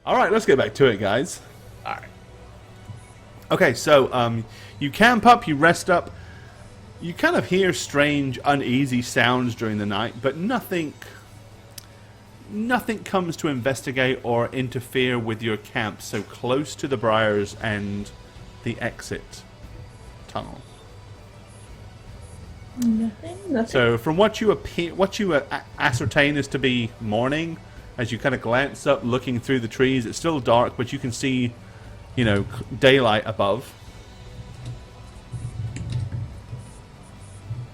All right, let's get back to it, guys. All right. Okay, so you camp up, you rest up. You kind of hear strange, uneasy sounds during the night, but nothing comes to investigate or interfere with your camp so close to the briars and the exit tunnel. Nothing. So, from what you ascertain is to be morning, as you kind of glance up, looking through the trees, it's still dark, but you can see, daylight above.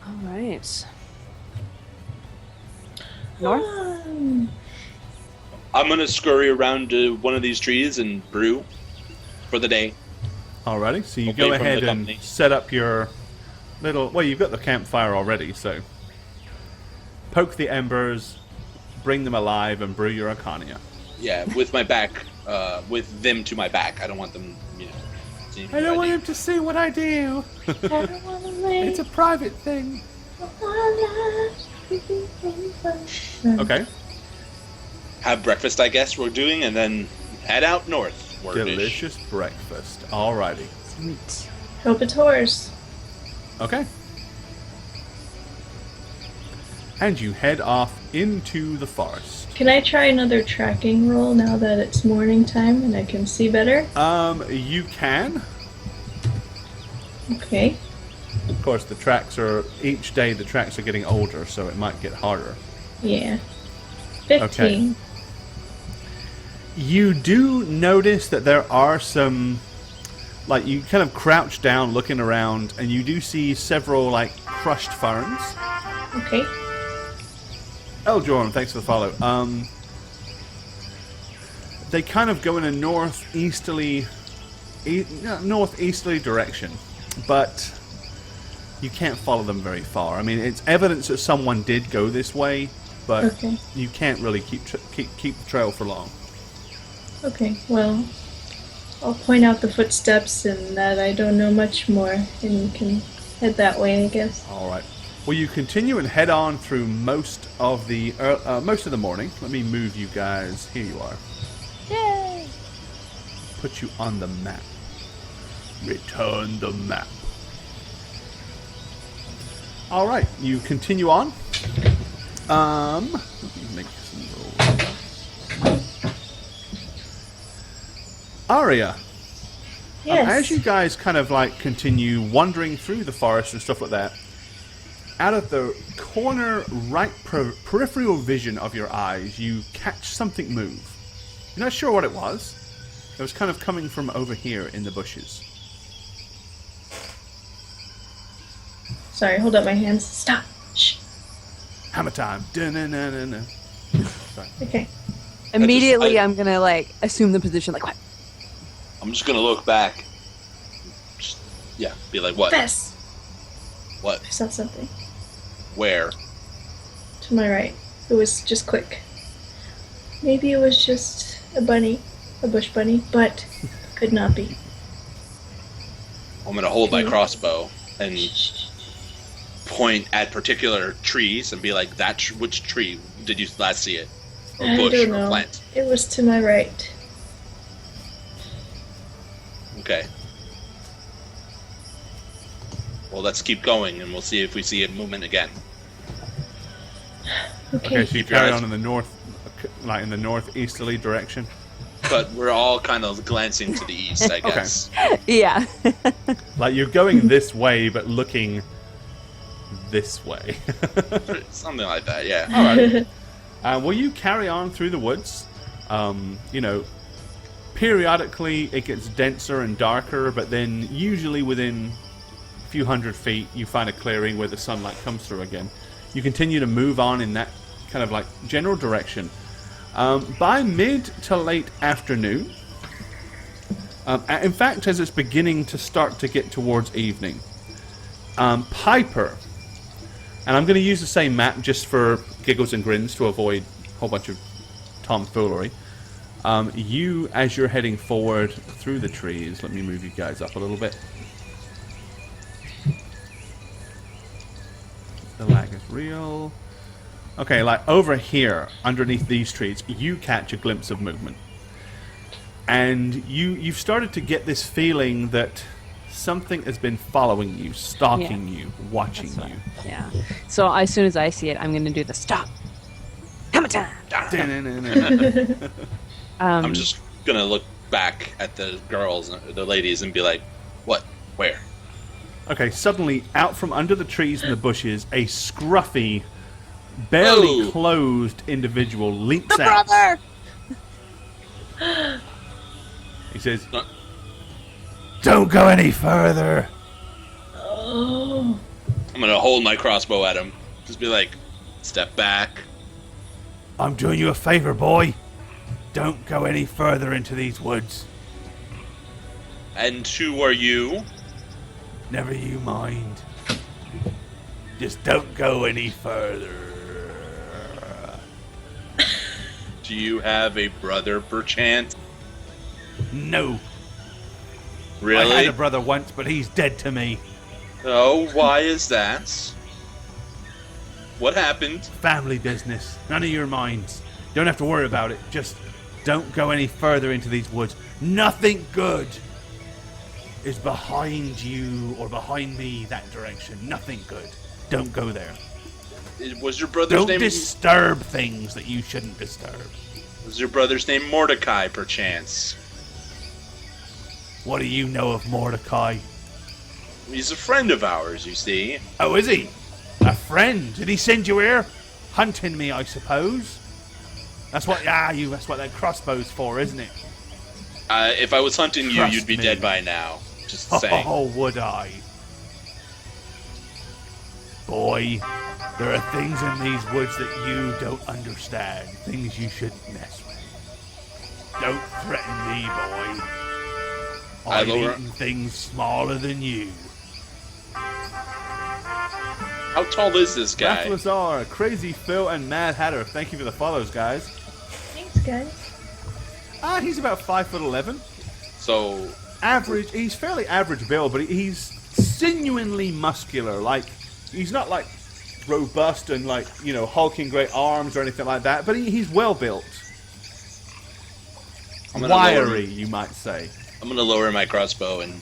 All right. North? I'm gonna scurry around to one of these trees and brew for the day. Alrighty, so you Away go from ahead the and company. set up your little... Well, you've got the campfire already, so... Poke the embers, bring them alive, and brew your Arcania. Yeah, with my back, with them to my back. I don't want them, seeing I don't what want do. him to see what I do. It's a private thing. Okay. Have breakfast, I guess we're doing, and then head out north. Delicious breakfast. Alrighty. Sweet. Hope it's horse. Okay. And you head off into the forest. Can I try another tracking roll now that it's morning time and I can see better? You can. Okay. Of course, each day the tracks are getting older, so it might get harder. Yeah. 15. Okay. You do notice that there are some, you kind of crouch down looking around, and you do see several, crushed ferns. Okay. Eljoran, thanks for the follow. They kind of go in a northeasterly direction, but you can't follow them very far. I mean, it's evidence that someone did go this way, but Okay. you can't really keep the trail for long. Okay, well, I'll point out the footsteps and that I don't know much more, and you can head that way, I guess. All right. Well, you continue and head on through most of the morning. Let me move you guys. Here you are. Yay! Put you on the map. Return the map. All right. You continue on. Let me make some rolls. Aria. Yes. As you guys kind of continue wandering through the forest and stuff like that, out of the corner right peripheral vision of your eyes, you catch something move. You're not sure what it was. It was kind of coming from over here in the bushes. Sorry, hold up my hands. Stop. Shh. Hammer time. Dun-dun-dun-dun-dun. Sorry. Okay. Immediately, I'm gonna assume the position. What? I'm just gonna look back. Be like, what? Fess. What? I saw something. Where? To my right. It was just quick. Maybe it was just a bunny. A bush bunny. But could not be. I'm gonna hold my crossbow and point at particular trees and be like, which tree did you last see it? Or I bush don't or know. plant? It was to my right. Okay. Well, let's keep going, and we'll see if we see a movement again. Okay, so you Keep your carry eyes- on in the north, in the northeasterly direction. But we're all kind of glancing to the east, I guess. Yeah. You're going this way, but looking this way. Something like that, yeah. All right. Well, you carry on through the woods. Periodically it gets denser and darker, but then usually within a few hundred feet you find a clearing where the sunlight comes through again. You continue to move on in that kind of general direction. By mid to late afternoon, in fact, as it's beginning to start to get towards evening, Piper, and I'm going to use the same map just for giggles and grins to avoid a whole bunch of tomfoolery. You, as you're heading forward through the trees, let me move you guys up a little bit. The lag is real. Okay, over here, underneath these trees, you catch a glimpse of movement. and you've started to get this feeling that something has been following you, stalking you, watching you. Yeah. So as soon as I see it, I'm going to do the stop. Hammer time. I'm just gonna look back at the girls, the ladies, and be like, "What? Where?" Okay, suddenly, out from under the trees and the bushes, a scruffy, barely clothed individual leaps The out. brother! He says, "Don't go any further." Oh. I'm gonna hold my crossbow at him. Just be like, "Step back." I'm doing you a favor, boy. Don't go any further into these woods. And who are you? Never you mind. Just don't go any further. Do you have a brother, perchance? No. Really? I had a brother once, but he's dead to me. Oh, why is that? What happened? Family business. None of your minds. Don't have to worry about it. Just don't go any further into these woods. Nothing good is behind you or behind me that direction. Nothing good. Don't go there. Was your brother's Don't name? disturb things that you shouldn't disturb. Was your brother's name Mordecai, perchance? What do you know of Mordecai? He's a friend of ours, you see. Oh, is he? A friend? Did he send you here? Hunting me, I suppose. That's what that's what that crossbow's for, isn't it? If I was hunting you, Trust you'd be me. dead by now. Just saying. Oh, would I? Boy, there are things in these woods that you don't understand. Things you shouldn't mess with. Don't threaten me, boy. I I've lower- eaten things smaller than you. How tall is this guy? Lazar, Crazy Phil, and Mad Hatter. Thank you for the follows, guys. Thanks, guys. He's about 5'11". So, Average. He's fairly average build, but he's sinewy muscular. Like, he's not like robust and like, you know, hulking great arms or anything like that. But he's well built. I'm gonna Wiry, you might say. I'm gonna lower my crossbow and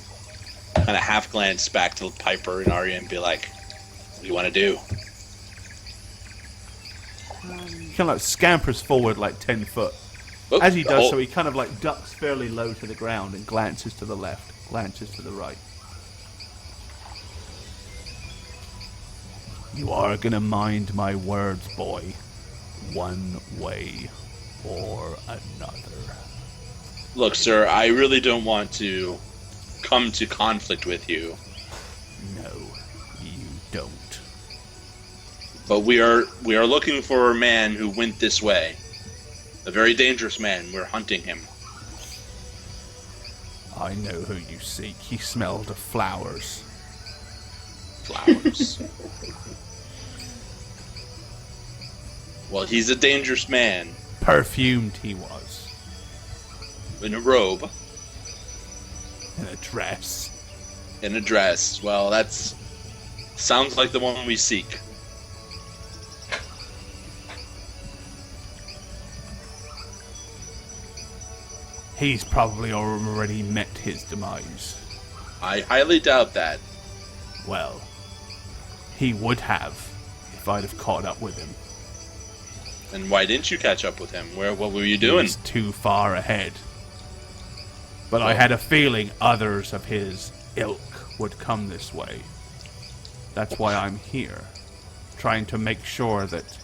kind of half glance back to Piper and Arya and be like, "What do you want to do?" He kind of like scampers forward like 10 foot. Oh, As he does oh, so, he kind of like ducks fairly low to the ground and glances to the left, glances to the right. You are gonna mind my words, boy. One way or another. Look, sir, I really don't want to come to conflict with you, No, you don't. but we are looking for a man who went this way. A very dangerous man. We're hunting him. I know who you seek. He smelled of flowers. Flowers. Well, he's a dangerous man Perfumed he was. in a robe, In a dress. in a dress. Well, that's sounds like the one we seek. He's probably already met his demise. I highly doubt that. Well, he would have if I'd have caught up with him. And why didn't you catch up with him? What were you He doing? was too far ahead. But I had a feeling others of his ilk would come this way. That's why I'm here, trying to make sure that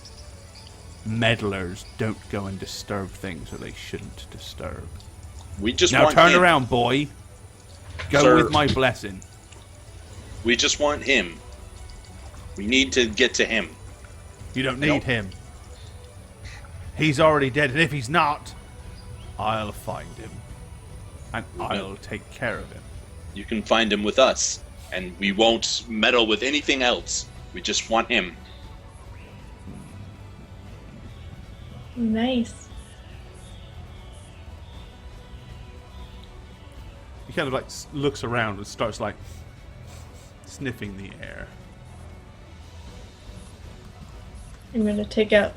meddlers don't go and disturb things that they shouldn't disturb. We just Now want turn him. around, boy. Go Sir. with my blessing. We just want him. We need to get to him. You don't I need don't- him. He's already dead, and if he's not, I'll find him. And I'll take care of him. You can find him with us, and we won't meddle with anything else. We just want him. Nice. He kind of like looks around and starts like sniffing the air. I'm gonna take out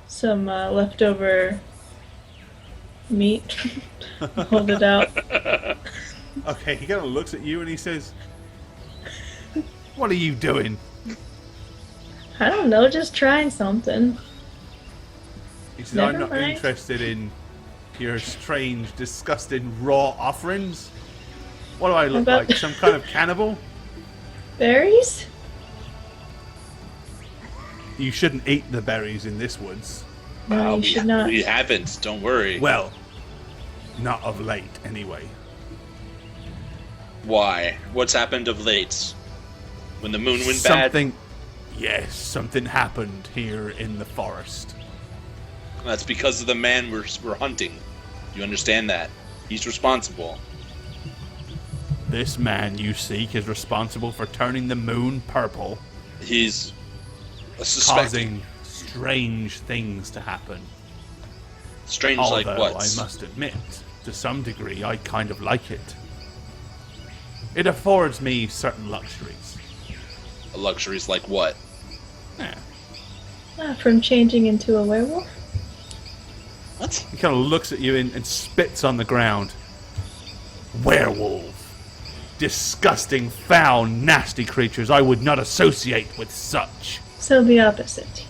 some leftover meat. Hold it out. Okay, he kind of looks at you and he says, "What are you doing?" I don't know, just trying something. He says, "I'm Never not mind. interested in your strange, disgusting, raw offerings. What do I look About- like? Some kind of cannibal? Berries? You shouldn't eat the berries in this woods." No, you should not. We haven't. Don't worry. Well, not of late, anyway. Why? What's happened of late? When the moon went bad? Yes, something happened here in the forest. That's because of the man we're hunting. You understand that? He's responsible. This man you seek is responsible for turning the moon purple, He's a suspecting. causing strange things to happen. Strange Although, like what? I must admit, to some degree, I kind of like it. It affords me certain luxuries. Luxuries like what? Yeah. From changing into a werewolf? What? He kind of looks at you and spits on the ground. Werewolf. Disgusting, foul, nasty creatures. I would not associate with such. So the opposite.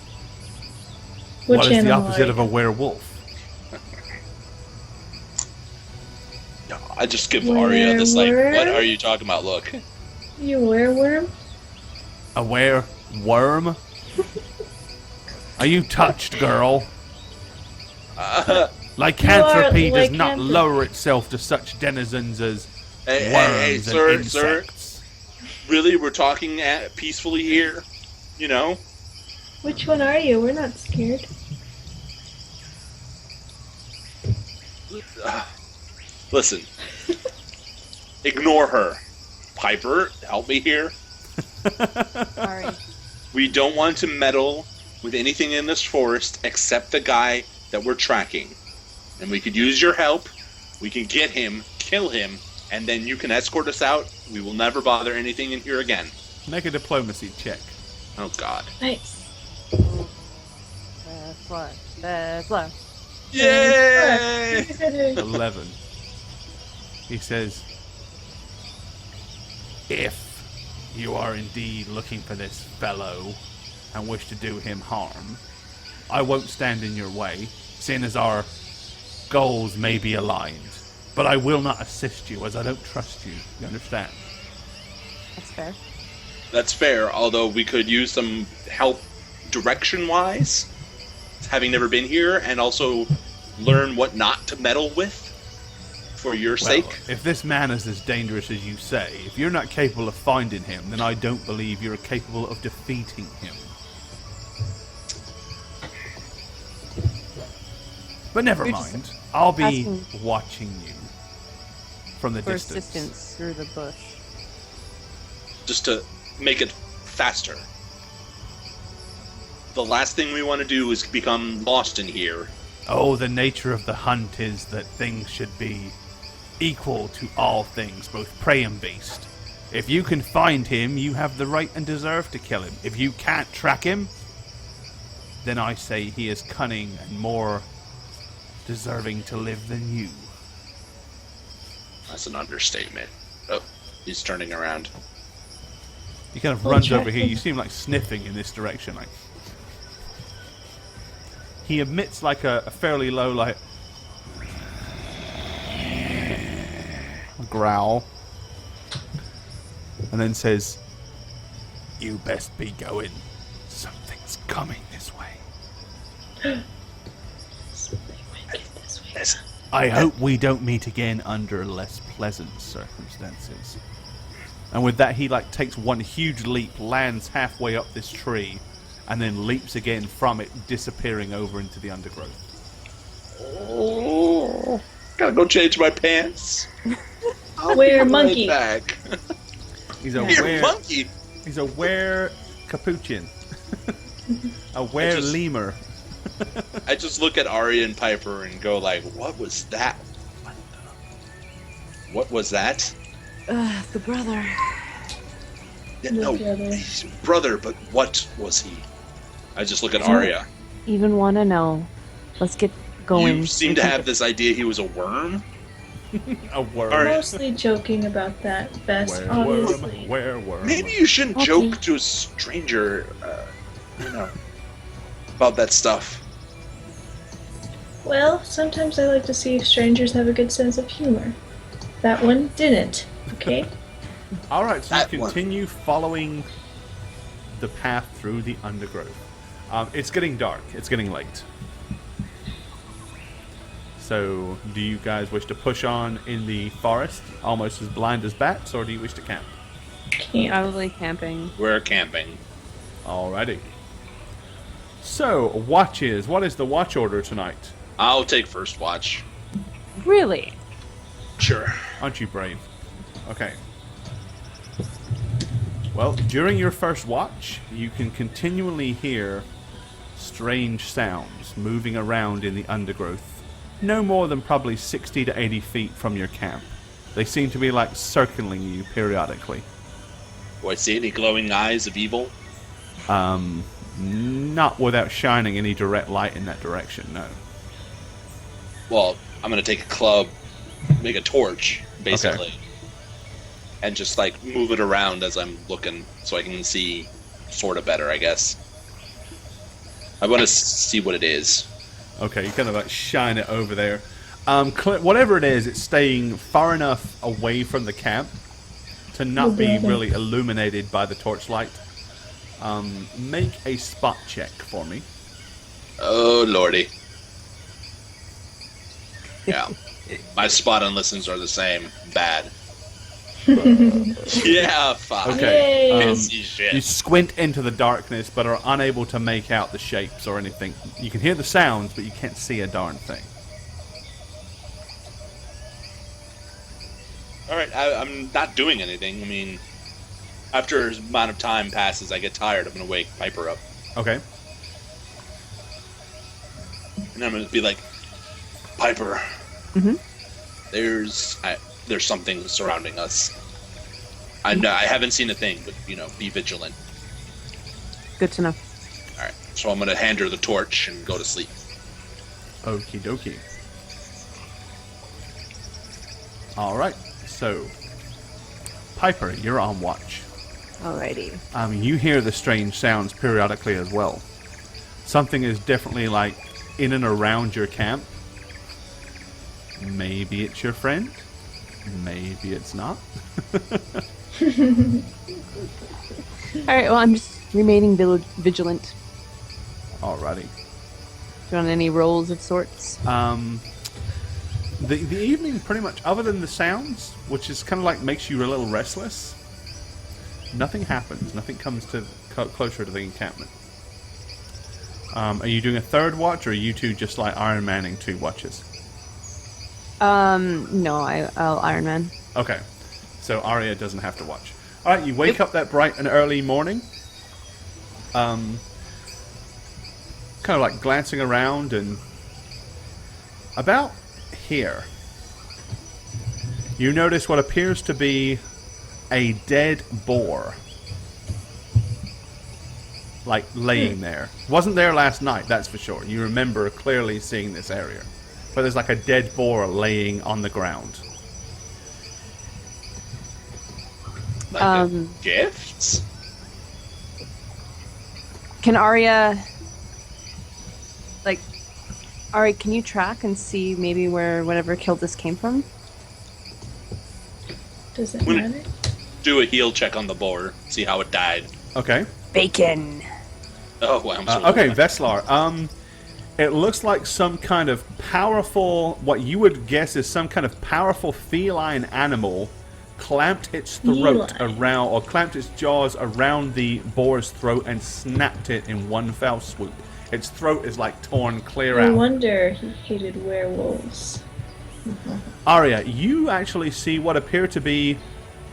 Which What is the animal opposite are of a werewolf? I just give Arya this like, Werewolf? what are you talking about? Look. you wereworm? A worm? Are you touched, girl? Lycanthropy does not lycanthropy. lower itself to such denizens as Hey, worms sir, and sir. insects. Really? We're talking peacefully here? You know? Which one are you? We're not scared. Listen. Ignore her. Piper, help me here. Sorry. We don't want to meddle with anything in this forest except the guy that we're tracking. And we could use your help. We can get him, kill him, and then you can escort us out. We will never bother anything in here again. Make a diplomacy check. Oh, God. Nice. Slow. Slow. Yay! 11. He says, "If you are indeed looking for this fellow and wish to do him harm, I won't stand in your way, seeing as our goals may be aligned. But I will not assist you, as I don't trust you. You understand?" That's fair. That's fair, although we could use some help direction-wise, having never been here, and also learn what not to meddle with for your sake. Well, if this man is as dangerous as you say, if you're not capable of finding him, then I don't believe you're capable of defeating him. But never You're just mind. I'll be asking watching you from the For distance. assistance through the bush. Just to make it faster. The last thing we want to do is become lost in here. Oh, the nature of the hunt is that things should be equal to all things, both prey and beast. If you can find him, you have the right and deserve to kill him. If you can't track him, then I say he is cunning and more deserving to live than you. That's an understatement. Oh, he's turning around. He kind of Well, runs track over here. him. You see him like sniffing in this direction. Like he emits like a fairly low like growl, and then says, "You best be going. Something's coming this way. Something might get this way. Listen, I hope we don't meet again under less pleasant circumstances." And with that, he like takes one huge leap, lands halfway up this tree, and then leaps again from it, disappearing over into the undergrowth. oh, gotta go change my pants. I'll Where be right monkey? back. He's a Here, were monkey. he's a were capuchin. A were just- lemur. I just look at Arya and Piper and go like, what was that? What was that? The brother. Yeah, The no, brother. he's brother, but what was he? I just look at Arya. Even want to know. Let's get going. You seem to have this idea he was a worm. A worm. All right. Mostly joking about that, Best, obviously. Worm. Maybe you shouldn't Okay. joke to a stranger, about that stuff. Well, sometimes I like to see if strangers have a good sense of humor. That one didn't, okay? All right, so you That one. continue following the path through the undergrowth. It's getting dark. It's getting late. So, do you guys wish to push on in the forest, almost as blind as bats, or do you wish to camp? Camp. Probably camping. We're camping. Alrighty. So, watches. What is the watch order tonight? I'll take first watch. Really? Sure. Aren't you brave? Okay. Well, during your first watch, you can continually hear strange sounds moving around in the undergrowth, no more than probably 60 to 80 feet from your camp. They seem to be like circling you periodically. Do I see any glowing eyes of evil? Not without shining any direct light in that direction, no. Well, I'm gonna take a club, make a torch, basically, and just like move it around as I'm looking, so I can see sort of better, I guess. I want to see what it is. Okay, you kind of like shine it over there. Whatever it is, it's staying far enough away from the camp to not be really illuminated by the torchlight. Make a spot check for me. Oh lordy. Yeah. My spot and listens are the same. Bad. Yeah, fuck. Okay. Yay. Can't see shit. You squint into the darkness, but are unable to make out the shapes or anything. You can hear the sounds, but you can't see a darn thing. Alright, I'm not doing anything. I mean, after a amount of time passes, I get tired. I'm going to wake Piper up. Okay. And I'm going to be like, Piper, there's something surrounding us. I haven't seen a thing, but, be vigilant. Good to know. Alright, so I'm going to hand her the torch and go to sleep. Okie dokie. Alright, so Piper, you're on watch. Alrighty. You hear the strange sounds periodically as well. Something is definitely like in and around your camp. Maybe it's your friend. Maybe it's not. Alright, well, I'm just remaining vigilant. Alrighty. Do you want any rolls of sorts? The evening pretty much, other than the sounds, which is kind of like makes you a little restless, nothing happens. Nothing comes to closer to the encampment. Are you doing a third watch, or are you two just like Iron Manning 2 watches? No, I'll Iron Man. Okay, so Arya doesn't have to watch. All right, you wake up that bright and early morning, kind of like glancing around, and about here, you notice what appears to be a dead boar, like laying there. Wasn't there last night, that's for sure. You remember clearly seeing this area. But there's like a dead boar laying on the ground. Like gifts? Can Arya... Ari, can you track and see maybe where whatever killed this came from? Does it matter? Do a heal check on the boar. See how it died. Okay. Bacon! Oh, wow. I'm so Okay, Veslar. It looks like some kind of powerful, what you would guess is some kind of powerful feline animal clamped its throat around, or clamped its jaws around the boar's throat and snapped it in one fell swoop. Its throat is like torn clear No out. wonder he hated werewolves. Arya, you actually see what appear to be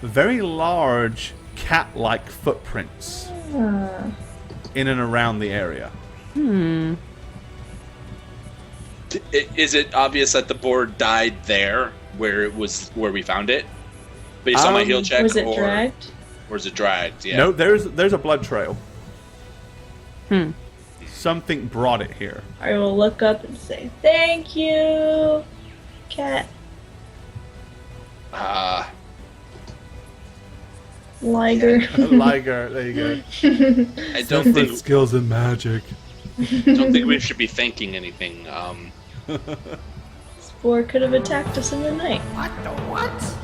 very large cat-like footprints in and around the area. Is it obvious that the boar died there, where we found it? Based on my heal check? Was it dragged? Or is it dragged? Yeah. No, there's a blood trail. Something brought it here. I will look up and say, "Thank you, cat." Liger. Liger, there you go. I don't think skills in magic. we should be thanking anything. Spore could have attacked us in the night.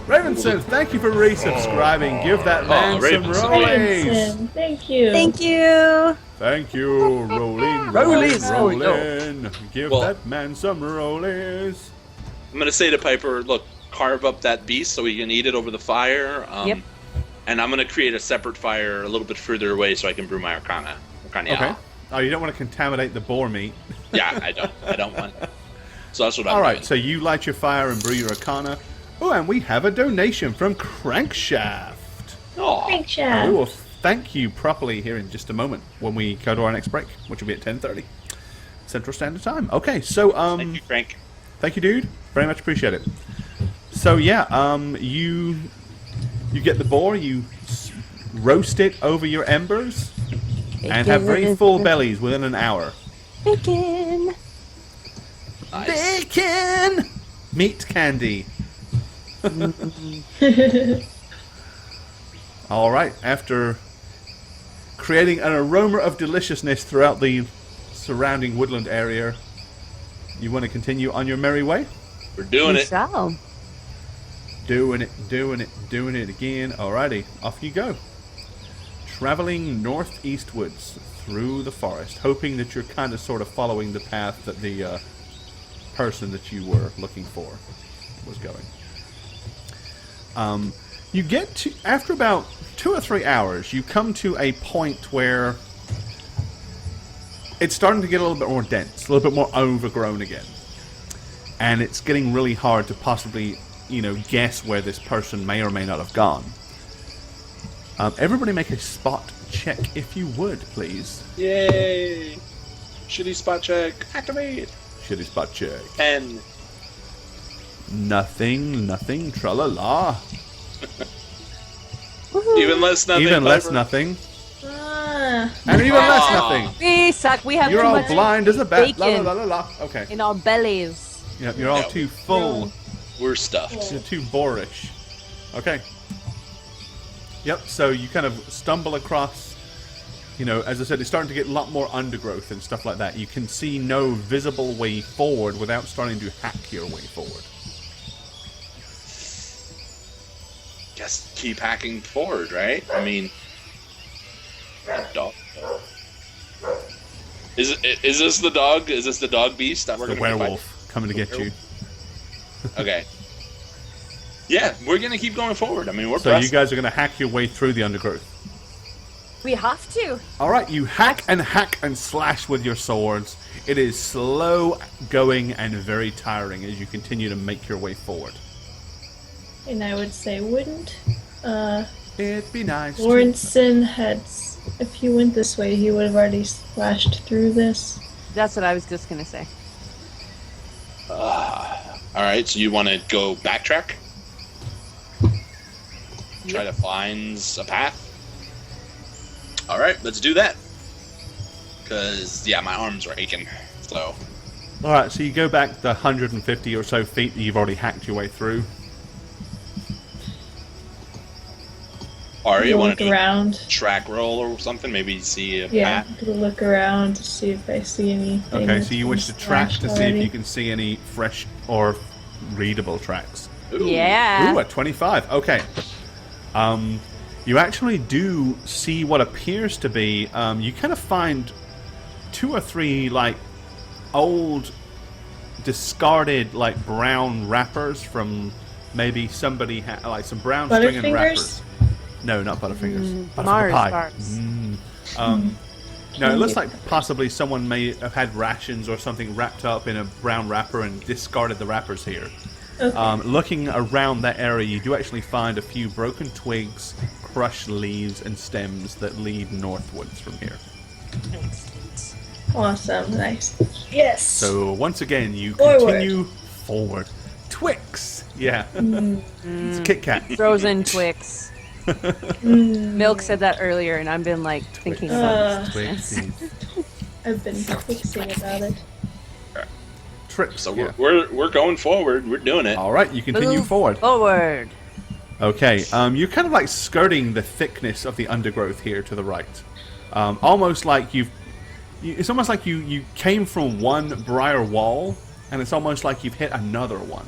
Raven says, thank you for resubscribing. Give that man some Ravenson. rollies. Ravenson, thank you. Thank you. Thank you, rolling, Rollies. rolling. Give Well- that man some rollies. I'm gonna say to Piper, look, carve up that beast so we can eat it over the fire. Yep. And I'm gonna create a separate fire a little bit further away so I can brew my Arcana. Okay. Oh, you don't want to contaminate the boar meat. Yeah, I don't want. So that's what I'm All right, doing. so you light your fire and brew your Arcana. Oh, and we have a donation from Crankshaft. Aw. Thanks, Chad. We will thank you properly here in just a moment when we go to our next break, which will be at 10:30 Central Standard Time. Okay, so Thank you, Frank. thank you, dude. Very much appreciate it. So yeah, you get the boar, you roast it over your embers, and have very full bellies within an hour. Bacon. Nice. Bacon, meat candy. All right, after creating an aroma of deliciousness throughout the surrounding woodland area, you want to continue on your merry way? We're doing it. So, Doing it, doing it, doing it again. Alrighty, off you go. Traveling northeastwards through the forest, hoping that you're kind of sort of following the path that the person that you were looking for was going. You get to, after about 2 or 3 hours, you come to a point where it's starting to get a little bit more dense, a little bit more overgrown again. And it's getting really hard to possibly, guess where this person may or may not have gone. Everybody make a spot check if you would, please. Yay! Shitty spot check. Activate. Shitty spot check. 10. Nothing, tra-la-la. Even less nothing. Even less Piper. nothing. Ah, And even less nothing. we suck. We have You're too all much blind as a bat. La, la, bacon la, la, la. Okay. in our bellies. Yep, you're all Yeah. too full. We're stuffed. You're too boorish. Okay. Yep, so you kind of stumble across, as I said, it's starting to get a lot more undergrowth and stuff like that. You can see no visible way forward without starting to hack your way forward. Just keep hacking forward, right? I mean, dog. Is this the dog? Is this the dog beast that we're The gonna be werewolf coming to get you. fighting? Okay. Yeah, we're gonna keep going forward. I mean, we're So you pressing. guys are going to hack your way through the undergrowth. We have to. All right, you hack and slash with your swords. It is slow going and very tiring as you continue to make your way forward. and I would say, wouldn't It'd be nice. Lawrenson if he went this way, he would have already splashed through this. That's what I was just gonna say. All right, so you want to go backtrack? Try to find a path? All right, let's do that. Because, yeah, my arms are aching, so... All right, so you go back the 150 or so feet that you've already hacked your way through. Ari, you want Look to do around. a track roll or something? Maybe see a Yeah, path? I'm gonna look around to see if I see anything. Okay, so you wish to track to see if already. you can see any fresh or readable tracks. Ooh. Yeah. Ooh, at 25. Okay. You actually do see what appears to be. You kind of find 2 or 3 old, discarded brown wrappers from maybe somebody some brown string and Butterfingers? wrappers. No, not Butterfingers. Butterfinger Mars pie. bars. No, it looks like possibly someone may have had rations or something wrapped up in a brown wrapper and discarded the wrappers here. Okay. Looking around that area, you do actually find a few broken twigs, crushed leaves, and stems that lead northwards from here. Awesome. Nice. Yes. So once again, you Forward. continue forward. Twix! Yeah. It's a Kit Kat. Frozen Twix. Milk said that earlier, and I've been thinking about this. Twixies. I've been fixing about it. Trips. So yeah. we're going forward. We're doing it. All right, you continue Move forward. Forward. Okay, you're kind of like skirting the thickness of the undergrowth here to the right. Almost like it's almost like you came from one briar wall, and it's almost like you've hit another one.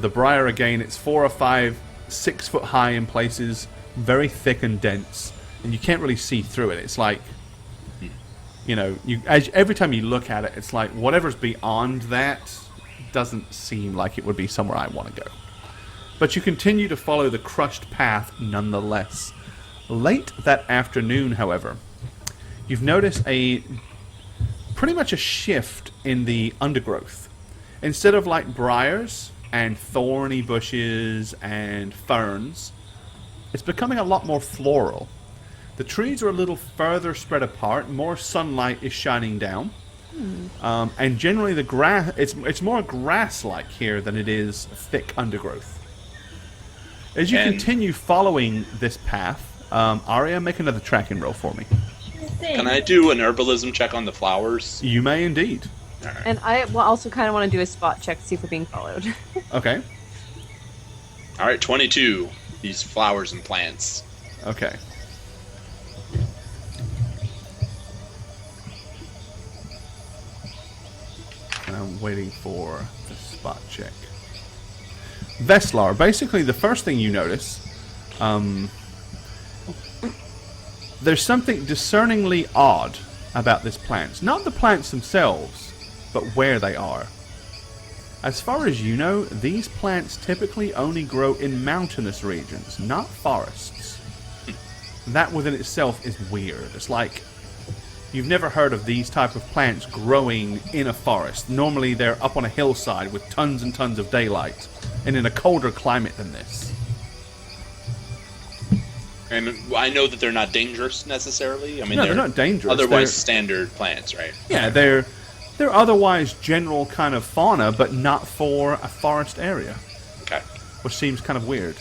The briar, again, it's 4 or 5, 6 foot high in places, very thick and dense, and you can't really see through it. It's like, every time you look at it, it's like whatever's beyond that doesn't seem like it would be somewhere I want to go. But you continue to follow the crushed path nonetheless. Late that afternoon, however, you've noticed pretty much a shift in the undergrowth. Instead of like briars and thorny bushes and ferns, it's becoming a lot more floral. The trees are a little further spread apart, more sunlight is shining down. And generally the grass, it's more grass-like here than it is thick undergrowth. As you continue following this path, Arya, make another tracking roll for me. Sure thing. Can I do an herbalism check on the flowers? You may indeed. All right. And I also kind of want to do a spot check to see if we're being followed. Okay. All right, 22. These flowers and plants. Okay. I'm waiting for the spot check. Veslar, basically the first thing you notice, there's something discerningly odd about this plant. Not the plants themselves, but where they are. As far as you know, these plants typically only grow in mountainous regions, not forests. That within itself is weird. It's like you've never heard of these type of plants growing in a forest. Normally they're up on a hillside with tons and tons of daylight, and in a colder climate than this. And I know that they're not dangerous necessarily. I mean, No, they're not dangerous. Otherwise, They're- standard plants, right? Yeah, they're otherwise general kind of fauna, but not for a forest area, Okay. which seems kind of weird.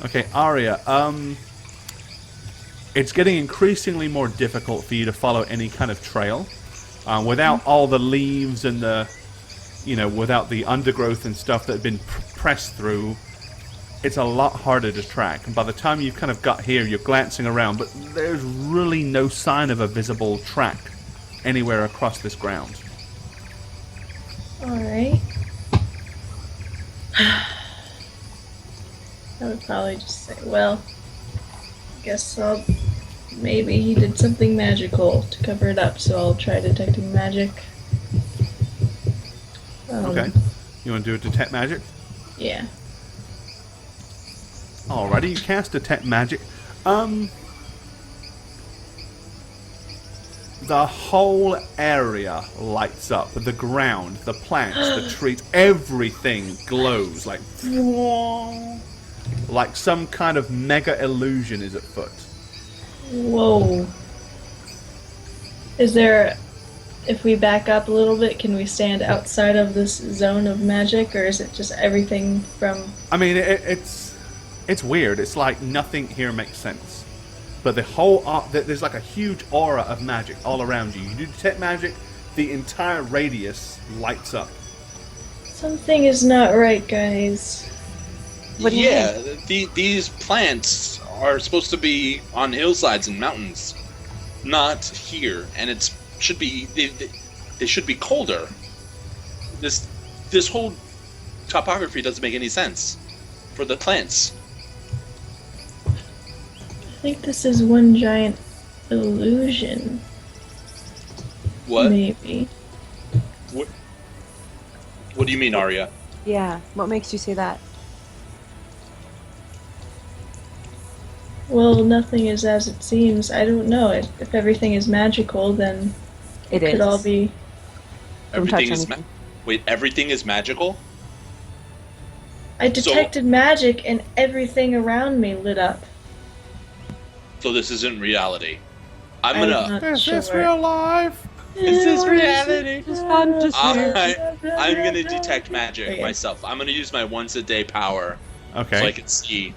Okay, Arya, it's getting increasingly more difficult for you to follow any kind of trail. Without all the leaves and without the undergrowth and stuff that had been pressed through, it's a lot harder to track. And by the time you've kind of got here, you're glancing around, but there's really no sign of a visible track anywhere across this ground. Alright. I would probably just say, well, I guess maybe he did something magical to cover it up, so I'll try detecting magic. Okay. You want to do a detect magic? Yeah. Alrighty, you cast detect magic. The whole area lights up. The ground, the plants, the trees, everything glows like some kind of mega illusion is afoot. Whoa. Is there... If we back up a little bit, can we stand outside of this zone of magic, or is it just everything from... I mean, it's weird. It's like nothing here makes sense. But the whole... there's like a huge aura of magic all around you. You do detect magic, the entire radius lights up. Something is not right, guys. What do you these plants are supposed to be on hillsides and mountains, not here, and they should be colder. This whole topography doesn't make any sense for the plants. I think this is one giant illusion. What? Maybe. What do you mean, Arya? Yeah. What makes you say that? Well, nothing is as it seems. I don't know. If everything is magical, then It it could is. all be... Don't touch Everything is anything. wait. Everything is magical. I detected magic and everything around me lit up. So this isn't reality. I'm I'm gonna. not sure. life? Is this reality? Just fantasy. I'm gonna detect magic Okay. myself. I'm gonna use my once a day power Okay. so I can see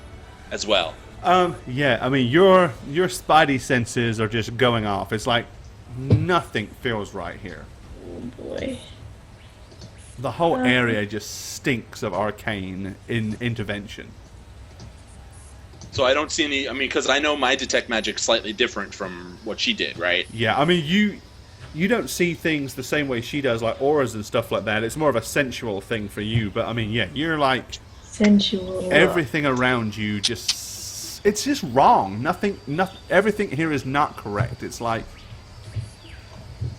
as well. Yeah, I mean, your spidey senses are just going off. It's like nothing feels right here. Oh boy. The whole area just stinks of arcane intervention. So I don't see any. I mean, because I know my detect magic's slightly different from what she did, right? Yeah, I mean, you don't see things the same way she does, like auras and stuff like that. It's more of a sensual thing for you. But I mean, yeah, you're like sensual. Everything around you it's just wrong. Everything here is not correct. It's like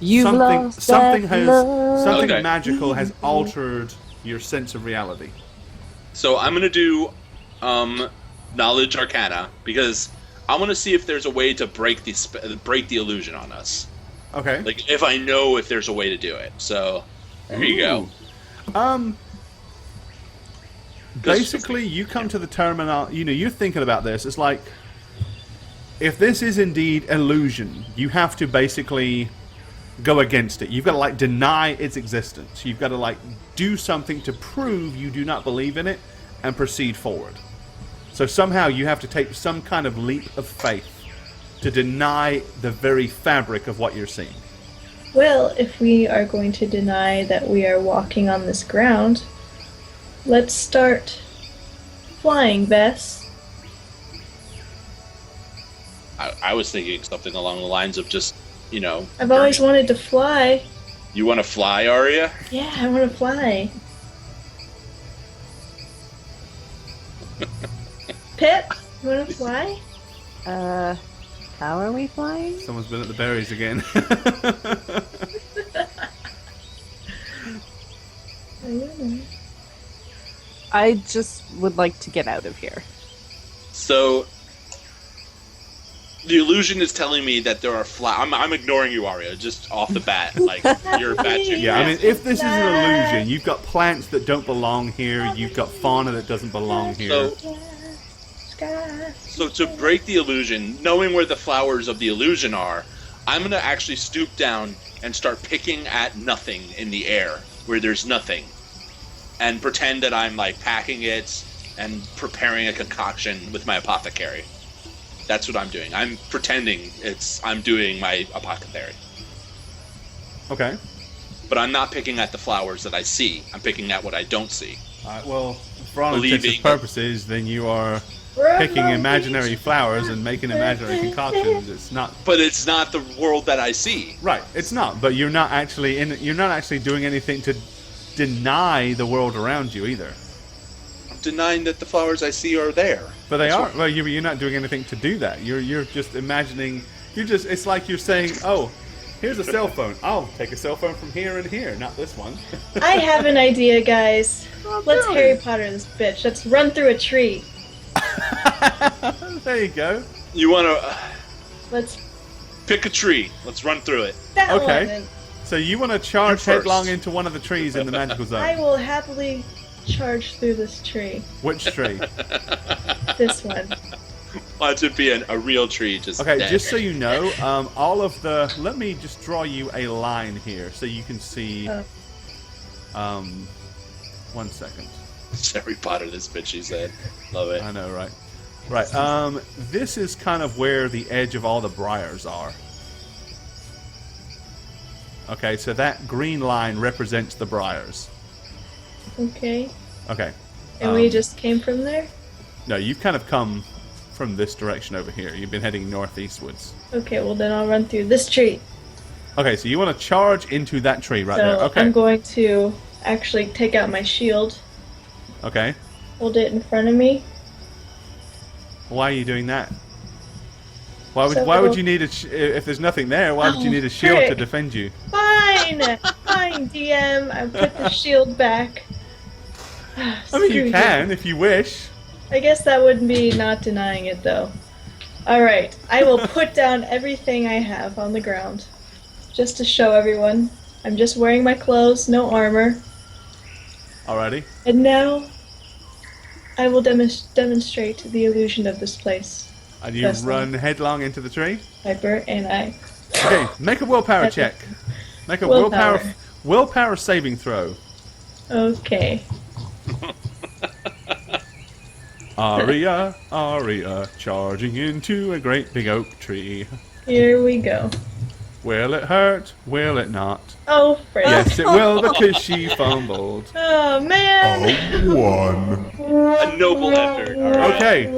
something Okay. magical has altered your sense of reality. So I'm gonna do knowledge arcana because I want to see if there's a way to break the illusion on us. Okay. Like if I know if there's a way to do it. So there you go. Basically, you come to the terminal. You're thinking about this. It's like, if this is indeed illusion, you have to basically go against it. You've got to deny its existence. You've got to do something to prove you do not believe in it and proceed forward. So somehow you have to take some kind of leap of faith to deny the very fabric of what you're seeing. Well, if we are going to deny that we are walking on this ground, let's start flying, Bess. I was thinking something along the lines of just, I've always wanted to fly. You want to fly, Arya? Yeah, I want to fly. Pip, you want to fly? How are we flying? Someone's been at the berries again. I don't know. I just would like to get out of here. So the illusion is telling me that there are I'm ignoring you, Arya, just off the bat. You're batshit. Yeah, I mean, if this is an illusion, you've got plants that don't belong here. You've got fauna that doesn't belong here. So to break the illusion, knowing where the flowers of the illusion are, I'm going to actually stoop down and start picking at nothing in the air where there's nothing. And pretend that I'm packing it and preparing a concoction with my apothecary. That's what I'm doing. I'm pretending I'm doing my apothecary. Okay. But I'm not picking at the flowers that I see. I'm picking at what I don't see. Well, for all intents and purposes, then you are picking imaginary flowers and making imaginary concoctions. It's not. But it's not the world that I see. Right. It's not. But you're not actually You're not actually doing anything to deny the world around you either. I'm denying that the flowers I see are there. But they are. Well, you're not doing anything to do that. You're just imagining. It's like you're saying, "Oh, here's a cell phone. I'll take a cell phone from here and here, not this one." I have an idea, guys. Let's Harry Potter this bitch. Let's run through a tree. There you go. You want to... Let's pick a tree. Let's run through it. That Okay. one. So you want to charge headlong into one of the trees in the magical zone. I will happily charge through this tree. Which tree? This one. Watch it be a real tree. Okay, dead. just so you know, all of the... Let me just draw you a line here so you can see... 1 second. It's Harry Potter, this bitch, he said. Love it. I know, right? Right. This is kind of where the edge of all the briars are. Okay, so that green line represents the briars. Okay. Okay. And we just came from there? No, you've kind of come from this direction over here. You've been heading northeastwards. Okay, well then I'll run through this tree. Okay, so you want to charge into that tree right So there. Okay. I'm going to actually take out my shield, Okay. hold it in front of me. Why are you doing that? Why would So- why would you need if there's nothing there? Why would you need a shield to frick. defend you? Fine! Fine, DM. I put the shield back. I mean, you can if you wish. I guess that would be not denying it, though. Alright, I will put down everything I have on the ground. Just to show everyone. I'm just wearing my clothes, no armor. Alrighty. And now, I will demonstrate the illusion of this place. And you That's run headlong into the tree. Piper and I. Okay, make a willpower check. Make a Willpower. willpower saving throw. Okay. Aria, Aria, charging into a great big oak tree. Here we go. Will it hurt? Will it not? Oh, frick. Yes, it will because she fumbled. Oh, man. A noble effort. All right. Okay,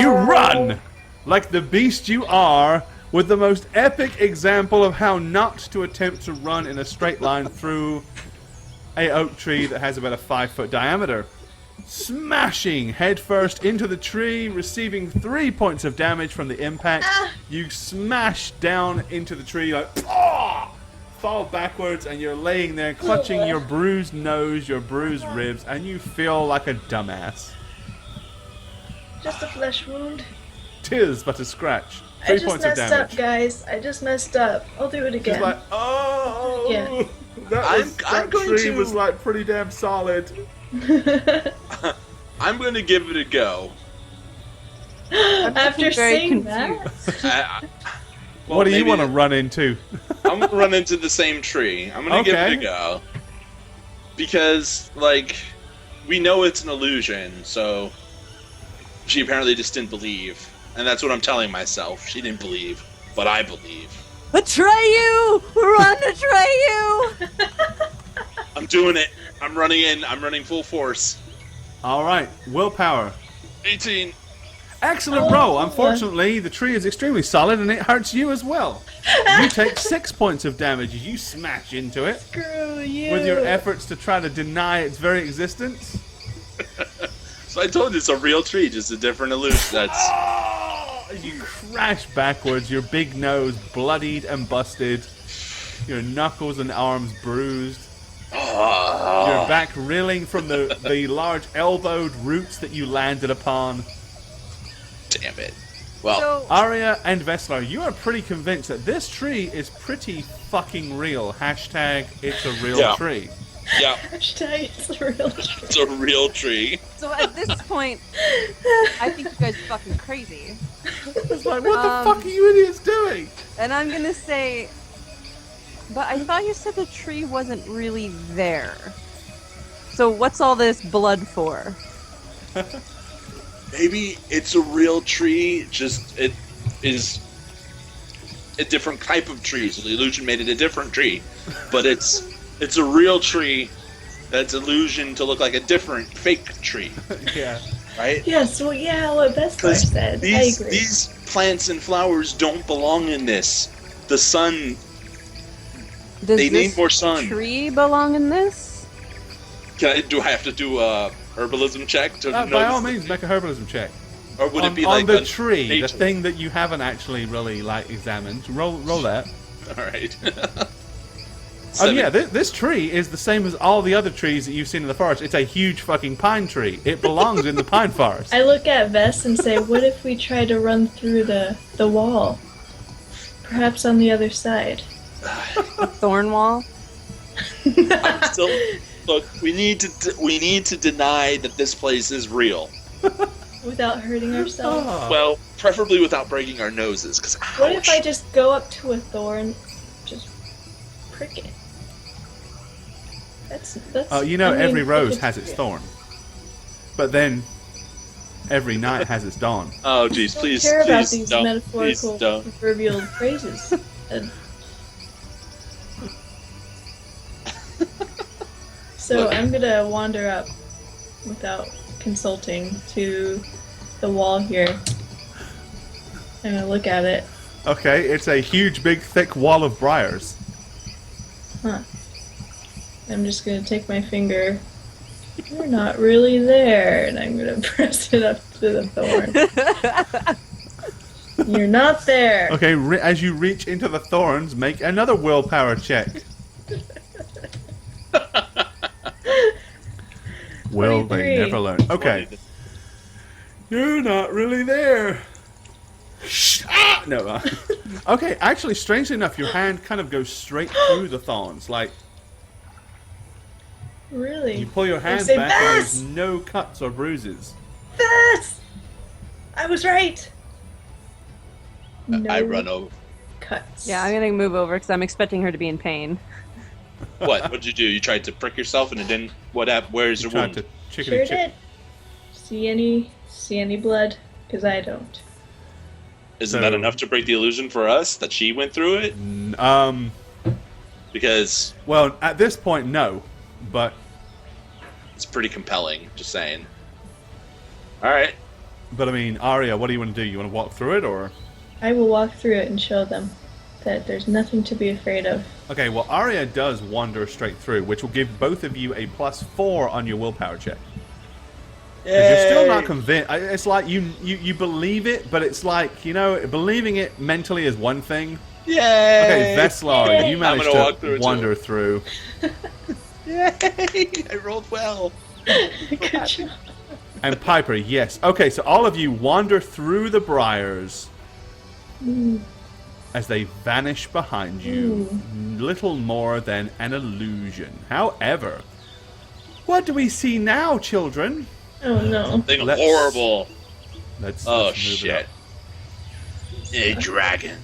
you run like the beast you are, with the most epic example of how not to attempt to run in a straight line through a oak tree that has about a 5-foot diameter. Smashing headfirst into the tree, receiving 3 points of damage from the impact. You smash down into the tree like, fall backwards, and you're laying there clutching your bruised nose, your bruised ribs, and you feel like a dumbass. Just a flesh wound. 'Tis but a scratch. I 3 just points of messed damage. up, guys. I just messed up. I'll do it again. She's like, oh, Yeah. I'm going tree to- was like pretty damn solid. I'm going to give it a go. After very seeing that? Well, What do you maybe want to run into? I'm going to run into the same tree. I'm going to give Okay. it a go. Because, like, we know it's an illusion, so she apparently just didn't believe. And that's what I'm telling myself. She didn't believe, but I believe. Atreyu! Run, Atreyu! I'm doing it. I'm running in. I'm running full force. All right, willpower. 18. Excellent roll. Unfortunately, the tree is extremely solid and it hurts you as well. You take 6 points of damage as you smash into it Screw you. with your efforts to try to deny its very existence. So I told you it's a real tree, just a different illusion. That's As you crash backwards, your big nose bloodied and busted, your knuckles and arms bruised, your back reeling from the large elbowed roots that you landed upon. damn it. Well, So, Arya and Veslar, you are pretty convinced that this tree is pretty fucking real. Hashtag it's a real Yeah. tree. yeah, Hashtag it's a real tree. it's a real tree. so at this point, I think you guys are fucking crazy. It's like, what the fuck are you idiots doing? And I'm gonna say, but I thought you said the tree wasn't really there. So what's all this blood for? Maybe it's a real tree, just it is a different type of tree. So the illusion made it a different tree. But it's a real tree that's illusion to look like a different fake tree. Yeah. Right? Yes, well, yeah, what Bessler said. I agree. These plants and flowers don't belong in this. The sun, Does they need this more sun. tree belong in this? Do I have to do a herbalism check to By notice all means, make a herbalism check. or would on, it be on like the a tree, nature? the thing that you haven't actually really like examined. Roll that. All right. Oh 7. yeah, this tree is the same as all the other trees that you've seen in the forest. It's a huge fucking pine tree. It belongs in the pine forest. I look at Vess and say, what if we try to run through the wall? Perhaps on the other side. Thorn wall? I'm still look. We need to deny that this place is real. Without hurting ourselves. Oh. Well, preferably without breaking our noses. Because What if I just go up to a thorn, just prick it? That's Oh, you know, I mean, every if rose it's has its real. thorn. But then, every night has its dawn. Oh, geez, I don't please, care about please these don't. metaphorical, Please don't. proverbial phrases. And so Look. I'm gonna wander up without consulting to the wall here. I'm gonna look at it. Okay, it's a huge, big, thick wall of briars. Huh. I'm just gonna take my finger. You're not really there, and I'm gonna press it up to the thorn. You're not there. Okay, as you reach into the thorns, make another willpower check. Will they 23. never learn? Okay. You're not really there. Shh, ah! No. Okay, actually, strangely enough, your hand kind of goes straight through the thorns. Like, Really? you pull your hand say, back and "Bess!" there's no cuts or bruises. Bess! I was right. No I run over. cuts. Yeah, I'm gonna move over because I'm expecting her to be in pain. What? What'd you do? You tried to prick yourself and it didn't. What happened? Where's your Tried wound? to chickadee Sure chick. did. see any blood? Because I don't. Isn't that enough to break the illusion for us that she went through it? Because well, at this point, no, but it's pretty compelling. Just saying. All right. But I mean, Arya, what do you want to do? You want to walk through it, or? I will walk through it and show them that there's nothing to be afraid of. Okay, well, Arya does wander straight through, which will give both of you a +4 on your willpower check. Because you're still not convinced. It's like you believe it, but it's like, believing it mentally is one thing. Yay! Okay, Veslar, you managed to to wander through. Yay! I rolled well. Good job. And Piper, yes. Okay, so all of you wander through the briars as they vanish behind you. Little more than an illusion. However, what do we see now, children? Oh no. Something horrible. Let's Oh move it shit. up. A dragon.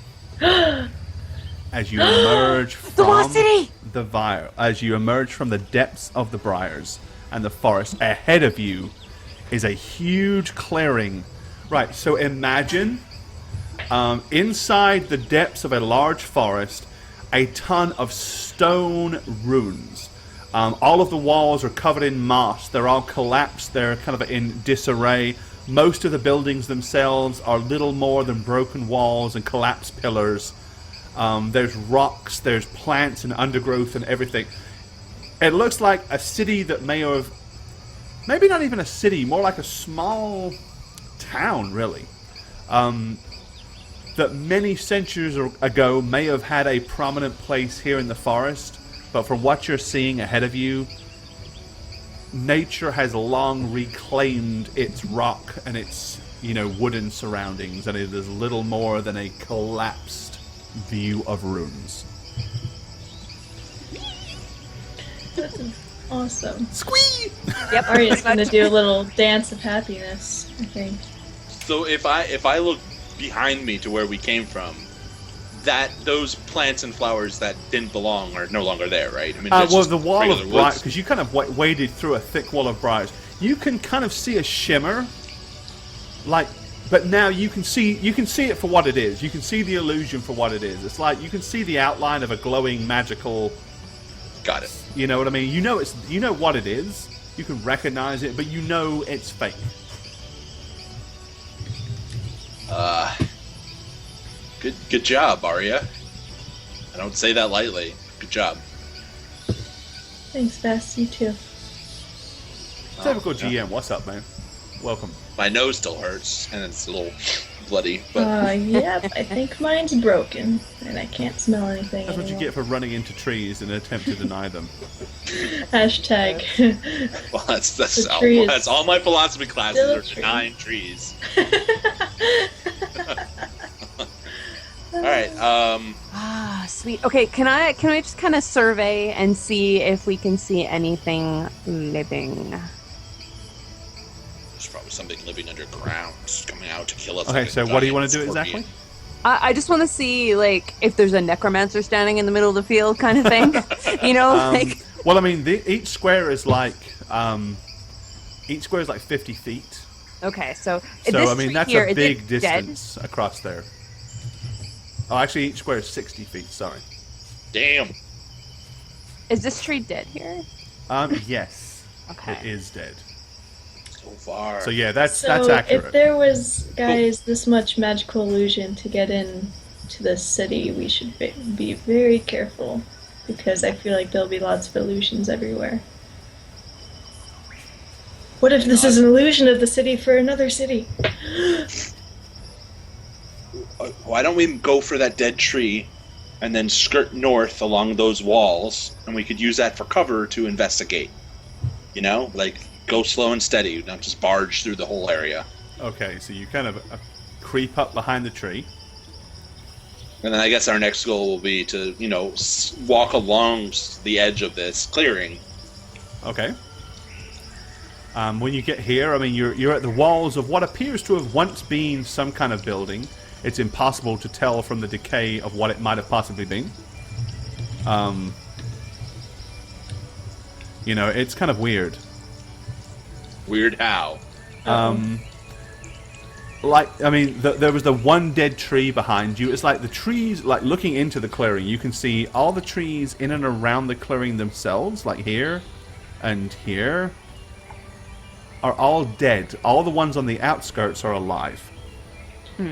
As you emerge from Velocity! as you emerge from the depths of the briars and the forest, ahead of you is a huge clearing. Right, so imagine inside the depths of a large forest, a ton of stone ruins. All of the walls are covered in moss. They're all collapsed. They're kind of in disarray. Most of the buildings themselves are little more than broken walls and collapsed pillars. There's rocks, there's plants and undergrowth and everything. It looks like a city that may have... Maybe not even a city, more like a small town, really. That many centuries ago may have had a prominent place here in the forest. But from what you're seeing ahead of you, nature has long reclaimed its rock and its, wooden surroundings, and it is little more than a collapsed view of ruins. That's awesome. Squee! Yep. Arya's gonna do a little dance of happiness, I think. So if I look behind me to where we came from, those plants and flowers that didn't belong are no longer there, right? I mean, well, the wall of briars, woods. because you kind of waded through a thick wall of briars, you can kind of see a shimmer, but now you can see it for what it is. You can see the illusion for what it is. It's like you can see the outline of a glowing magical. Got it. You know what I mean? You know what it is. You can recognize it, but you know it's fake. Good job, Arya. I don't say that lightly. Good job. Thanks, Vess. You too. Typical GM. What's up, man? Welcome. My nose still hurts, and it's a little bloody. But Yep. I think mine's broken, and I can't smell anything. That's what you get for running into trees in an attempt to deny them. Hashtag. well, that's The tree is that's all my philosophy classes still a are tree. denying trees. All right. Sweet. Okay, can I just kind of survey and see if we can see anything living? There's probably something living underground coming out to kill us. Okay, like a so what do you giant want to do scorpion. exactly? I just want to see if there's a necromancer standing in the middle of the field, kind of thing. Well, I mean, each square is like 50 feet. Okay, so So this I mean, tree that's here, a is big it distance across there. Oh, actually, each square is 60 feet. Sorry. Damn. Dead? Is this tree dead here? Yes. Okay. It is dead. So far. So yeah, that's So accurate. if there was, guys, this much magical illusion to get in to the city, we should be very careful, because I feel like there'll be lots of illusions everywhere. What if this is an illusion of the city for another city? Why don't we go for that dead tree and then skirt north along those walls, and we could use that for cover to investigate? Go slow and steady, not just barge through the whole area. Okay, so you kind of creep up behind the tree. And then I guess our next goal will be to, walk along the edge of this clearing. Okay. When you get here, I mean, you're at the walls of what appears to have once been some kind of building. It's impossible to tell from the decay of what it might have possibly been. It's kind of weird. Weird how? There was the one dead tree behind you. It's like the trees, like looking into the clearing, you can see all the trees in and around the clearing themselves, like here and here, are all dead. All the ones on the outskirts are alive.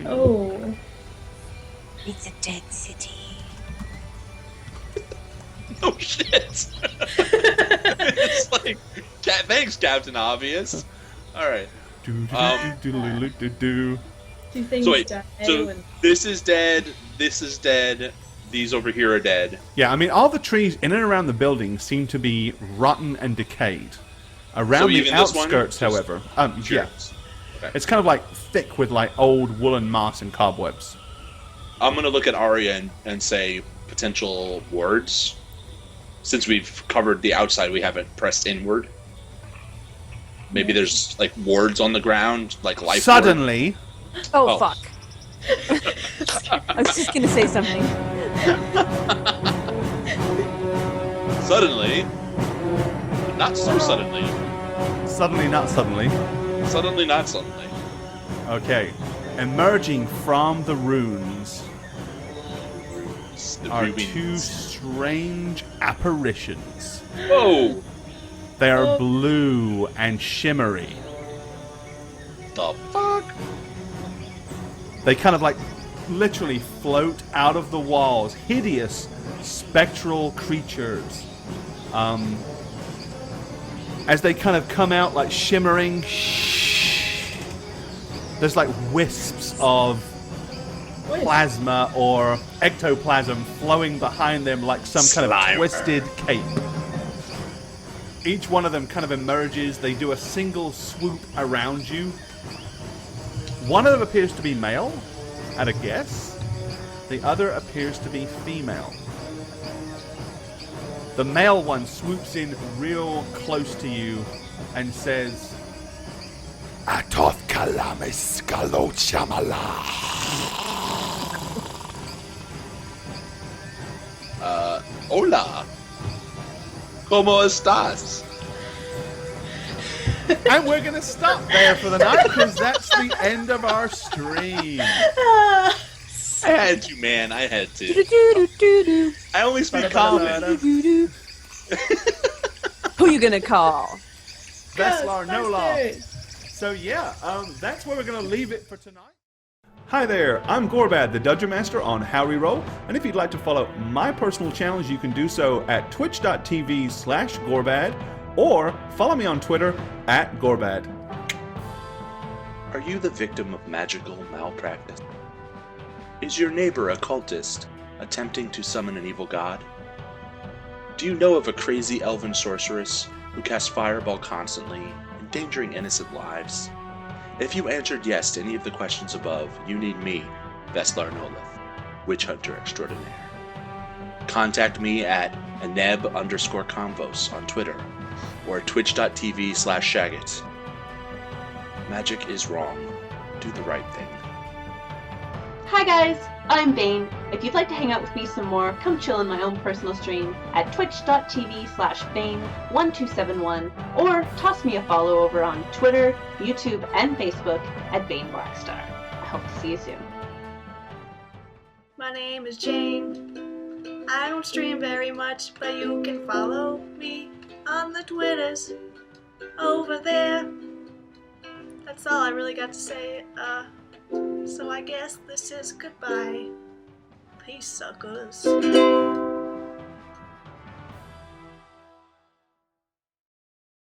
Oh. It's a dead city. Oh shit! It's like, thanks, Captain Obvious. All right. Do things So wait, die so when... this is dead. This is dead. These over here are dead. Yeah, I mean, all the trees in and around the building seem to be rotten and decayed. Around So the even this one? outskirts, Just- however, Sure. yeah, Okay. it's kind of like thick with like old woolen moss and cobwebs. I'm gonna look at Arya and say potential wards. Since we've covered the outside, we haven't pressed inward. Maybe there's like wards on the ground, like life. Suddenly, Oh, Oh. fuck. I was just gonna say something. Suddenly, but not so suddenly. not suddenly. Suddenly, not suddenly. Okay, emerging from the runes The are ruins. two strange apparitions. Whoa! They are Oh. blue and shimmery. The fuck? They kind of like literally float out of the walls. Hideous spectral creatures. As they kind of come out like shimmering, there's like wisps of plasma or ectoplasm flowing behind them like some kind of Slimer. twisted cape. Each one of them kind of emerges. They do a single swoop around you. One of them appears to be male, at a guess. The other appears to be female. The male one swoops in real close to you and says, Atoth kalamis kalochamala. Hola. ¿Cómo estás? And we're going to stop there for the night because that's the end of our stream. I had to, man. I had to. Do-do-do-do-do. I only speak common. Do-do-do. Who you gonna call? Veslar Nolar. Ghostbusters! So yeah, that's where we're going to leave it for tonight. Hi there, I'm Gorbad, the Dungeon Master on How Reroll, and if you'd like to follow my personal challenge, you can do so at twitch.tv/Gorbad, or follow me on Twitter @Gorbad. Are you the victim of magical malpractice? Is your neighbor a cultist, attempting to summon an evil god? Do you know of a crazy elven sorceress who casts fireball constantly, endangering innocent lives? If you answered yes to any of the questions above, you need me, Veslar Nolith, Witch Hunter Extraordinaire. Contact me at aneb_convos on Twitter, or at twitch.tv/Shagget. Magic is wrong. Do the right thing. Hi guys, I'm Bane. If you'd like to hang out with me some more, come chill in my own personal stream at twitch.tv/Bane1271, or toss me a follow over on Twitter, YouTube, and Facebook at Bane Blackstar. I hope to see you soon. My name is Jane. I don't stream very much, but you can follow me on the Twitters over there. That's all I really got to say. So I guess this is goodbye. Peace, suckers.